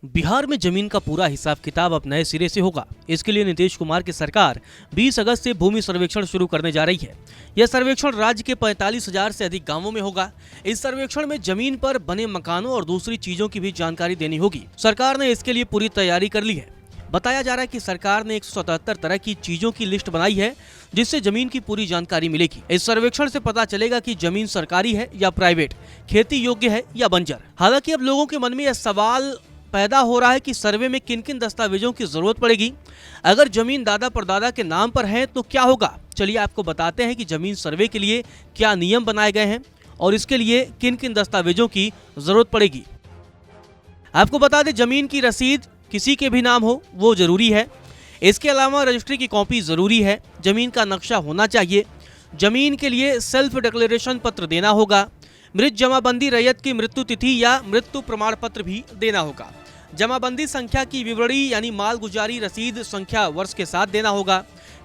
बिहार में जमीन का पूरा हिसाब किताब अब नए सिरे से होगा। इसके लिए नीतीश कुमार की सरकार 20 अगस्त से भूमि सर्वेक्षण शुरू करने जा रही है। यह सर्वेक्षण राज्य के 45,000 से अधिक गांवों में होगा। इस सर्वेक्षण में जमीन पर बने मकानों और दूसरी चीजों की भी जानकारी देनी होगी। सरकार ने इसके लिए पूरी तैयारी कर ली है। बताया जा रहा है कि सरकार ने 177 तरह की चीजों की लिस्ट बनाई है, जिससे जमीन की पूरी जानकारी मिलेगी। इस सर्वेक्षण से पता चलेगा कि जमीन सरकारी है या प्राइवेट, खेती योग्य है या बंजर। हालांकि अब लोगों के मन में यह सवाल पैदा हो रहा है कि सर्वे में किन किन दस्तावेजों की जरूरत पड़ेगी। अगर जमीन दादा परदादा के नाम पर है तो क्या होगा। चलिए आपको बताते हैं कि जमीन सर्वे के लिए क्या नियम बनाए गए हैं और इसके लिए किन किन दस्तावेजों की जरूरत पड़ेगी। आपको बता दें, जमीन की रसीद किसी के भी नाम हो वो जरूरी है। इसके अलावा रजिस्ट्री की कॉपी जरूरी है। जमीन का नक्शा होना चाहिए। जमीन के लिए सेल्फ डिक्लेरेशन पत्र देना होगा। मृत जमाबंदी रैयत की मृत्यु तिथि या मृत्यु प्रमाण पत्र भी देना होगा। जमाबंदी संख्या की विवरणी यानी मालगुजारी रसीद संख्या वर्ष के साथ देना होगा।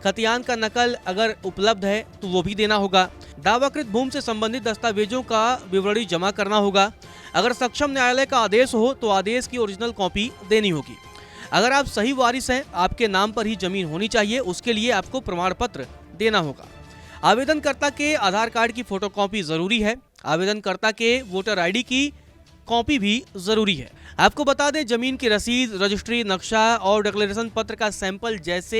खतियान का नकल अगर उपलब्ध है तो वो भी देना होगा। दावाकृत भूमि से संबंधित दस्तावेजों का विवरणी जमा करना होगा। अगर सक्षम न्यायालय का आदेश हो तो आदेश की ओरिजिनल कॉपी देनी होगी। अगर आप सही वारिस हैं, आपके नाम पर ही जमीन होनी चाहिए, उसके लिए आपको प्रमाण पत्र देना होगा। आवेदनकर्ता के आधार कार्ड की फोटोकॉपी जरूरी है। आवेदनकर्ता के वोटर आईडी की कॉपी भी जरूरी है। आपको बता दें, जमीन की रसीद, रजिस्ट्री, नक्शा और डिक्लेरेशन पत्र का सैंपल जैसे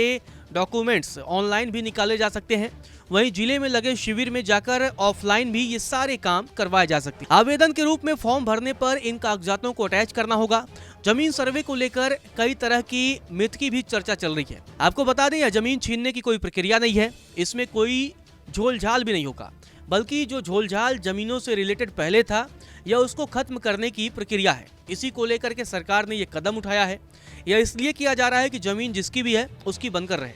डॉक्यूमेंट्स ऑनलाइन भी निकाले जा सकते हैं। वहीं जिले में लगे शिविर में जाकर ऑफलाइन भी ये सारे काम करवाए जा सकते हैं। आवेदन के रूप में फॉर्म भरने पर इन कागजातों को अटैच करना होगा। जमीन सर्वे को लेकर कई तरह की मिथ की भी चर्चा चल रही है। आपको बता दें, यह जमीन छीनने की कोई प्रक्रिया नहीं है। इसमें कोई झोलझाल भी नहीं होगा, बल्कि जो झोलझाल जमीनों से रिलेटेड पहले था यह उसको खत्म करने की प्रक्रिया है। इसी को लेकर के सरकार ने यह कदम उठाया है। यह इसलिए किया जा रहा है कि जमीन जिसकी भी है उसकी बनकर रहे।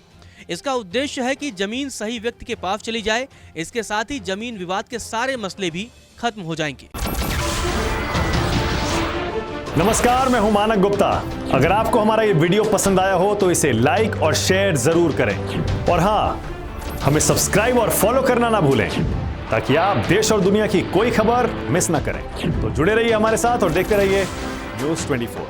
इसका उद्देश्य है कि जमीन सही व्यक्ति के पास चली जाए। इसके साथ ही जमीन विवाद के सारे मसले भी खत्म हो जाएंगे। नमस्कार, मैं हूं मानक गुप्ता। अगर आपको हमारा ये वीडियो पसंद आया हो तो इसे लाइक और शेयर जरूर करें और हाँ, हमें सब्सक्राइब और फॉलो करना ना भूलें ताकि आप देश और दुनिया की कोई खबर मिस ना करें। तो जुड़े रहिए हमारे साथ और देखते रहिए न्यूज़ 24।